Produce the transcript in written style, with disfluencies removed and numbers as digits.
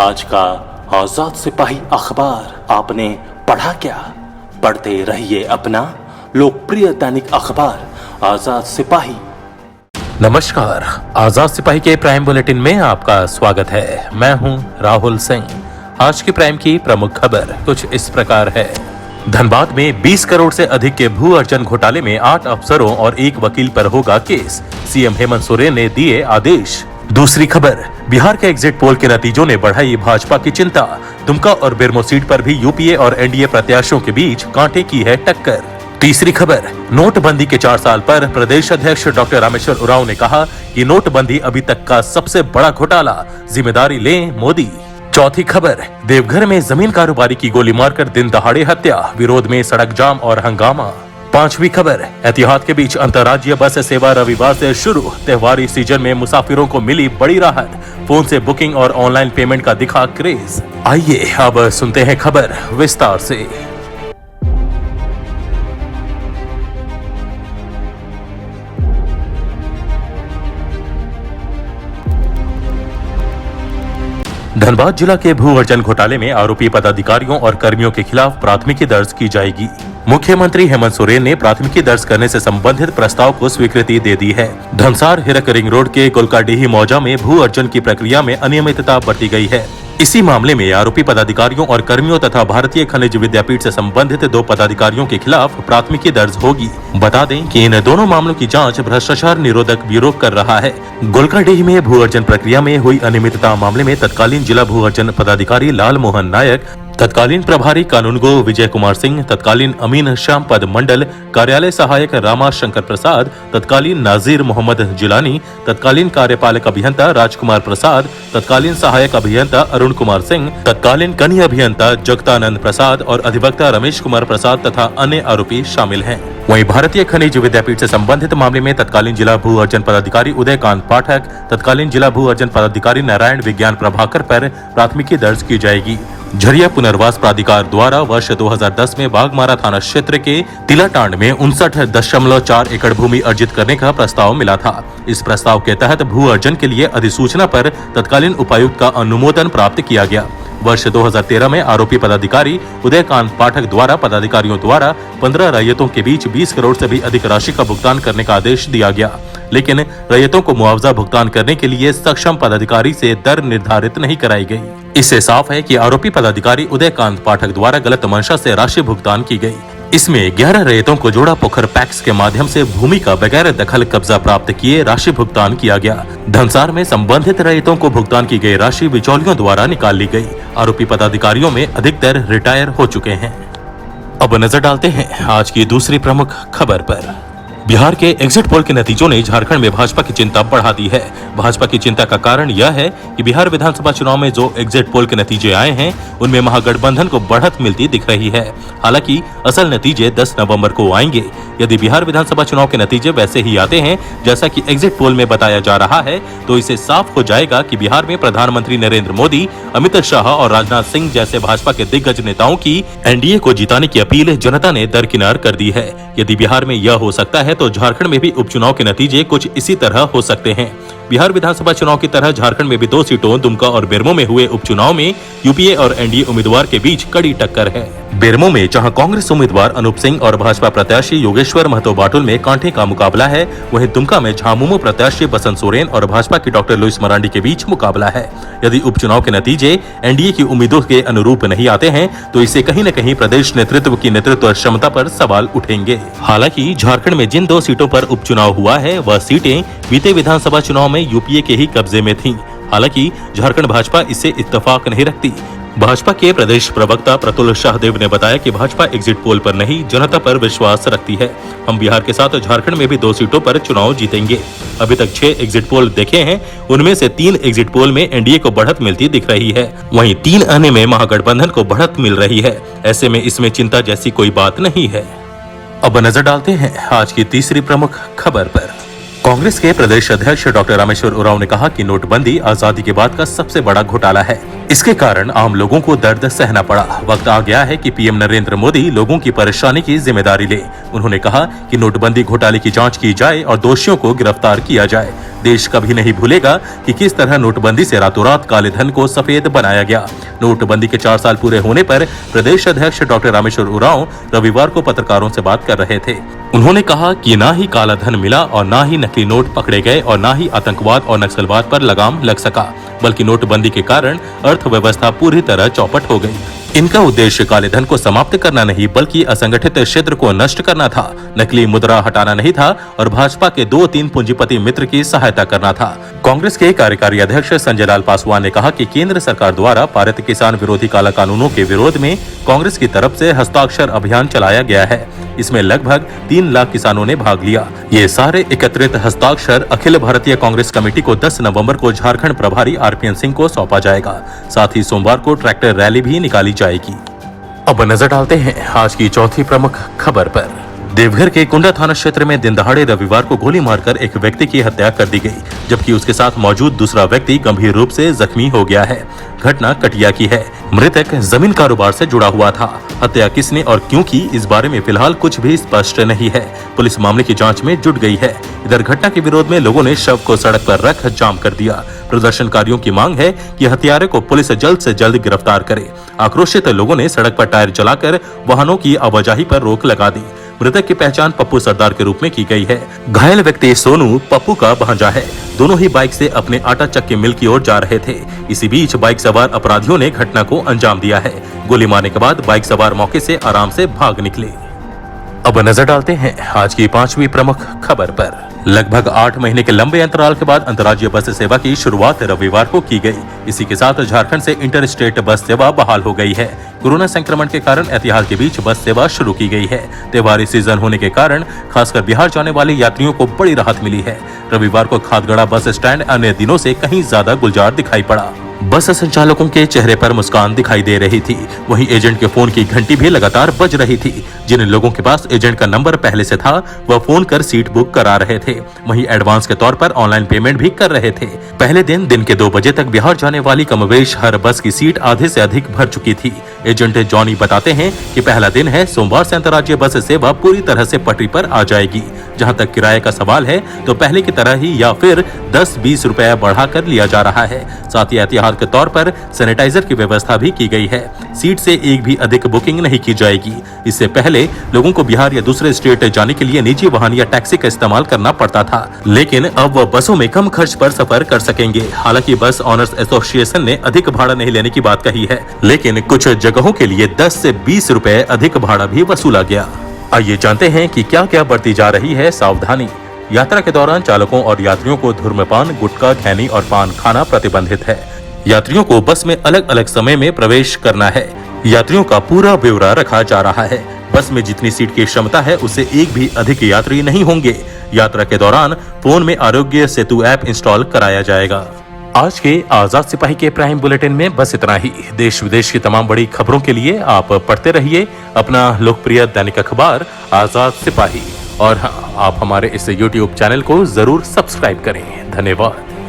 आज का आजाद सिपाही अखबार आपने पढ़ा क्या? पढ़ते रहिए अपना लोकप्रिय दैनिक अखबार आजाद सिपाही। नमस्कार, आजाद सिपाही के प्राइम बुलेटिन में आपका स्वागत है। मैं हूं राहुल सिंह। आज की प्राइम की प्रमुख खबर कुछ इस प्रकार है। धनबाद में 20 करोड़ से अधिक के भू अर्जन घोटाले में 8 अफसरों और 1 वकील पर होगा केस, सीएम हेमंत सोरेन ने दिए आदेश। दूसरी खबर, बिहार के एग्जिट पोल के नतीजों ने बढ़ाई भाजपा की चिंता। दुमका और बेरमो सीट पर भी यूपीए और एनडीए प्रत्याशियों के बीच कांटे की है टक्कर। तीसरी खबर, नोटबंदी के 4 साल पर प्रदेश अध्यक्ष डॉक्टर रामेश्वर उरांव ने कहा कि नोटबंदी अभी तक का सबसे बड़ा घोटाला, जिम्मेदारी लें मोदी। चौथी खबर, देवघर में जमीन कारोबारी की गोली मारकर दिन दहाड़े हत्या, विरोध में सड़क जाम और हंगामा। पांचवी खबर, एहतियात के बीच अंतर्राज्यीय बस सेवा रविवार से शुरू, त्योहारी सीजन में मुसाफिरों को मिली बड़ी राहत, फोन से बुकिंग और ऑनलाइन पेमेंट का दिखा क्रेज। आइए अब सुनते हैं खबर विस्तार से। धनबाद जिला के भू अर्जन घोटाले में आरोपी पदाधिकारियों और कर्मियों के खिलाफ प्राथमिकी दर्ज की जाएगी। मुख्यमंत्री हेमंत सोरेन ने प्राथमिकी दर्ज करने से संबंधित प्रस्ताव को स्वीकृति दे दी है। धनसार हिरक रिंग रोड के कोलकाडीही मौजा में भू अर्जन की प्रक्रिया में अनियमितता बरती गई है। इसी मामले में आरोपी पदाधिकारियों और कर्मियों तथा भारतीय खनिज विद्यापीठ से संबंधित 2 पदाधिकारियों के खिलाफ प्राथमिकी दर्ज होगी। बता दें कि इन दोनों मामलों की जांच भ्रष्टाचार निरोधक ब्यूरो कर रहा है। गोलकाडीही में भू अर्जन प्रक्रिया में हुई अनियमितता मामले में तत्कालीन जिला भू अर्जन पदाधिकारी लाल मोहन नायक, तत्कालीन प्रभारी कानूनगो विजय कुमार सिंह, तत्कालीन अमीन श्याम पद मंडल, कार्यालय सहायक रामा शंकर प्रसाद, तत्कालीन नाजीर मोहम्मद जिलानी, तत्कालीन कार्यपालक अभियंता राजकुमार प्रसाद, तत्कालीन सहायक अभियंता अरुण कुमार सिंह, तत्कालीन कनीय अभियंता जगतानंद प्रसाद और अधिवक्ता रमेश कुमार प्रसाद तथा अन्य आरोपी शामिल हैं। वहीं भारतीय खनिज विद्यापीठ से संबंधित मामले में तत्कालीन जिला भू अर्जन पदाधिकारी उदयकांत पाठक, तत्कालीन जिला भू अर्जन पदाधिकारी नारायण विज्ञान प्रभाकर पर प्राथमिकी दर्ज की जाएगी। झरिया पुनर्वास प्राधिकार द्वारा वर्ष 2010 में बाघमारा थाना क्षेत्र के तिलाटांड में 59.4 एकड़ भूमि अर्जित करने का प्रस्ताव मिला था। इस प्रस्ताव के तहत भू अर्जन के लिए अधिसूचना पर तत्कालीन उपायुक्त का अनुमोदन प्राप्त किया गया। वर्ष 2013 में आरोपी पदाधिकारी उदयकांत पाठक द्वारा पदाधिकारियों द्वारा 15 रैयतों के बीच 20 करोड़ से भी अधिक राशि का भुगतान करने का आदेश दिया गया, लेकिन रैयतों को मुआवजा भुगतान करने के लिए सक्षम पदाधिकारी से दर निर्धारित नहीं कराई गई। इससे साफ है कि आरोपी पदाधिकारी उदयकांत पाठक द्वारा गलत मंशा से राशि भुगतान की गई। इसमें 11 रैयतों को जोड़ा पोखर पैक्स के माध्यम से भूमि का बगैर दखल कब्जा प्राप्त किए राशि भुगतान किया गया। धनसार में संबंधित रैयतों को भुगतान की गई राशि बिचौलियों द्वारा निकाल ली गई। आरोपी पदाधिकारियों में अधिकतर रिटायर हो चुके हैं। अब नजर डालते हैं आज की दूसरी प्रमुख खबर पर। बिहार के एग्जिट पोल के नतीजों ने झारखंड में भाजपा की चिंता बढ़ा दी है। भाजपा की चिंता का कारण यह है कि बिहार विधानसभा चुनाव में जो एग्जिट पोल के नतीजे आए हैं उनमें महागठबंधन को बढ़त मिलती दिख रही है। हालांकि असल नतीजे 10 नवंबर को आएंगे। यदि बिहार विधानसभा चुनाव के नतीजे वैसे ही आते हैं जैसा कि एग्जिट पोल में बताया जा रहा है, तो इससे साफ हो जाएगा कि बिहार में प्रधानमंत्री नरेंद्र मोदी, अमित शाह और राजनाथ सिंह जैसे भाजपा के दिग्गज नेताओं की एनडीए को जिताने की अपील जनता ने दरकिनार कर दी है। यदि बिहार में यह हो सकता है तो झारखंड में भी उपचुनाव के नतीजे कुछ इसी तरह हो सकते हैं। बिहार विधानसभा चुनाव की तरह झारखंड में भी 2 सीटों दुमका और बेरमो में हुए उपचुनाव में यूपीए और एनडीए उम्मीदवार के बीच कड़ी टक्कर है। बेरमो में जहां कांग्रेस उम्मीदवार अनूप सिंह और भाजपा प्रत्याशी योगेश्वर महतो बाटुल में कांटे का मुकाबला है, वहीं दुमका में झामुमो प्रत्याशी बसंत सोरेन और भाजपा की डॉक्टर लुइस मरांडी के बीच मुकाबला है। यदि उपचुनाव के नतीजे एनडीए की उम्मीदों के अनुरूप नहीं आते हैं तो इससे कहीं न कहीं प्रदेश नेतृत्व की नेतृत्व क्षमता पर सवाल उठेंगे। हालांकि झारखंड में जिन 2 सीटों पर उपचुनाव हुआ है वह सीटें बीते विधानसभा चुनाव में यूपीए के ही कब्जे में थीं। हालांकि झारखंड भाजपा इससे इत्तेफाक नहीं रखती। भाजपा के प्रदेश प्रवक्ता प्रतुल शाहदेव ने बताया कि भाजपा एग्जिट पोल पर नहीं, जनता पर विश्वास रखती है। हम बिहार के साथ झारखंड में भी 2 सीटों पर चुनाव जीतेंगे। अभी तक 6 एग्जिट पोल देखे हैं, उनमें से 3 एग्जिट पोल में एनडीए को बढ़त मिलती दिख रही है, वहीं 3 अन्य में महागठबंधन को बढ़त मिल रही है। ऐसे में इसमें चिंता जैसी कोई बात नहीं है। अब नजर डालते हैं आज की तीसरी प्रमुख खबर पर। कांग्रेस के प्रदेश अध्यक्ष डॉक्टर रामेश्वर उरांव ने कहा कि नोटबंदी आजादी के बाद का सबसे बड़ा घोटाला है। इसके कारण आम लोगों को दर्द सहना पड़ा। वक्त आ गया है कि पीएम नरेंद्र मोदी लोगों की परेशानी की जिम्मेदारी ले। उन्होंने कहा कि नोटबंदी घोटाले की जांच की जाए और दोषियों को गिरफ्तार किया जाए। देश कभी नहीं भूलेगा कि किस तरह नोटबंदी से रातों रात काले धन को सफेद बनाया गया। नोटबंदी के 4 साल पूरे होने पर प्रदेश अध्यक्ष डॉक्टर रामेश्वर उरांव रविवार को पत्रकारों से बात कर रहे थे। उन्होंने कहा कि ना ही काला धन मिला और ना ही नकली नोट पकड़े गए और ना ही आतंकवाद और नक्सलवाद पर लगाम लग सका, बल्कि नोटबंदी के कारण अर्थव्यवस्था पूरी तरह चौपट हो गई। इनका उद्देश्य काले धन को समाप्त करना नहीं बल्कि असंगठित क्षेत्र को नष्ट करना था। नकली मुद्रा हटाना नहीं था और भाजपा के 2-3 पूंजीपति मित्र की सहायता करना था। कांग्रेस के कार्यकारी अध्यक्ष संजय लाल पासवान ने कहा कि केंद्र सरकार द्वारा पारित किसान विरोधी काला कानूनों के विरोध में कांग्रेस की तरफ से हस्ताक्षर अभियान चलाया गया है। इसमें लगभग 3 लाख किसानों ने भाग लिया। ये सारे एकत्रित हस्ताक्षर अखिल भारतीय कांग्रेस कमेटी को 10 नवंबर को झारखंड प्रभारी आरपीएन सिंह को सौंपा जाएगा। साथ ही सोमवार को ट्रैक्टर रैली भी निकाली जाएगी। अब नजर डालते हैं आज की चौथी प्रमुख खबर पर। देवघर के कुंडा थाना क्षेत्र में दिन दहाड़े रविवार को गोली मारकर एक व्यक्ति की हत्या कर दी गई, जबकि उसके साथ मौजूद दूसरा व्यक्ति गंभीर रूप से जख्मी हो गया है। घटना कटिया की है। मृतक जमीन कारोबार से जुड़ा हुआ था। हत्या किसने और क्यों की, इस बारे में फिलहाल कुछ भी स्पष्ट नहीं है। पुलिस मामले की जांच में जुट गई है। इधर घटना के विरोध में लोगों ने शव को सड़क पर रख जाम कर दिया। प्रदर्शनकारियों की मांग है कि हत्यारे को पुलिस जल्द से जल्द गिरफ्तार करे। आक्रोशित लोगों ने सड़क पर टायर जलाकर वाहनों की आवाजाही पर रोक लगा दी। मृतक की पहचान पप्पू सरदार के रूप में की गई है। घायल व्यक्ति सोनू पप्पू का भांजा है। दोनों ही बाइक से अपने आटा चक्की मिल की ओर जा रहे थे। इसी बीच बाइक सवार अपराधियों ने घटना को अंजाम दिया है। गोली मारने के बाद बाइक सवार मौके से आराम से भाग निकले। अब नजर डालते हैं आज की 5वीं प्रमुख खबर पर। लगभग 8 महीने के लंबे अंतराल के बाद अंतर्राज्यीय बस सेवा की शुरुआत रविवार को की गई। इसी के साथ झारखंड से इंटर स्टेट बस सेवा बहाल हो गई है। कोरोना संक्रमण के कारण एहतियात के बीच बस सेवा शुरू की गई है। त्योहारी सीजन होने के कारण खासकर बिहार जाने वाले यात्रियों को बड़ी राहत मिली है। रविवार को खादगड़ा बस स्टैंड अन्य दिनों से कहीं ज्यादा गुलजार दिखाई पड़ा। बस संचालकों के चेहरे पर मुस्कान दिखाई दे रही थी। वहीं एजेंट के फोन की घंटी भी लगातार बज रही थी। जिन लोगों के पास एजेंट का नंबर पहले से था वह फोन कर सीट बुक करा रहे थे। वहीं एडवांस के तौर पर ऑनलाइन पेमेंट भी कर रहे थे। पहले दिन के 2 बजे तक बिहार जाने वाली कमोवेश हर बस की सीट आधे से अधिक भर चुकी थी। एजेंट जॉनी बताते हैं कि पहला दिन है, सोमवार से अंतर्राज्यीय बस सेवा पूरी तरह से पटरी पर आ जाएगी। जहां तक किराए का सवाल है तो पहले की तरह ही या फिर 10-20 रुपए बढ़ाकर लिया जा रहा है। साथ ही एहतियात के तौर पर सैनिटाइजर की व्यवस्था भी की गई है। सीट से एक भी अधिक बुकिंग नहीं की जाएगी। इससे पहले लोगों को बिहार या दूसरे स्टेट जाने के लिए निजी वाहन या टैक्सी का इस्तेमाल करना पड़ता था, लेकिन अब वह बसों में कम खर्च पर सफर कर सकेंगे। हालांकि बस ऑनर्स एसोसिएशन ने अधिक भाड़ा नहीं लेने की बात कही है, लेकिन कुछ जगहों के लिए 10 से 20 रुपए अधिक भाड़ा भी वसूला गया। आइए जानते हैं कि क्या क्या बढ़ती जा रही है सावधानी। यात्रा के दौरान चालकों और यात्रियों को धूम्रपान, गुटखा, खैनी और पान खाना प्रतिबंधित है। यात्रियों को बस में अलग अलग समय में प्रवेश करना है। यात्रियों का पूरा ब्यौरा रखा जा रहा है। बस में जितनी सीट की क्षमता है उससे एक भी अधिक यात्री नहीं होंगे। यात्रा के दौरान फोन में आरोग्य सेतु ऐप इंस्टॉल कराया जाएगा। आज के आजाद सिपाही के प्राइम बुलेटिन में बस इतना ही। देश विदेश की तमाम बड़ी खबरों के लिए आप पढ़ते रहिए अपना लोकप्रिय दैनिक अखबार आजाद सिपाही। और हाँ, आप हमारे इस YouTube चैनल को जरूर सब्सक्राइब करें। धन्यवाद।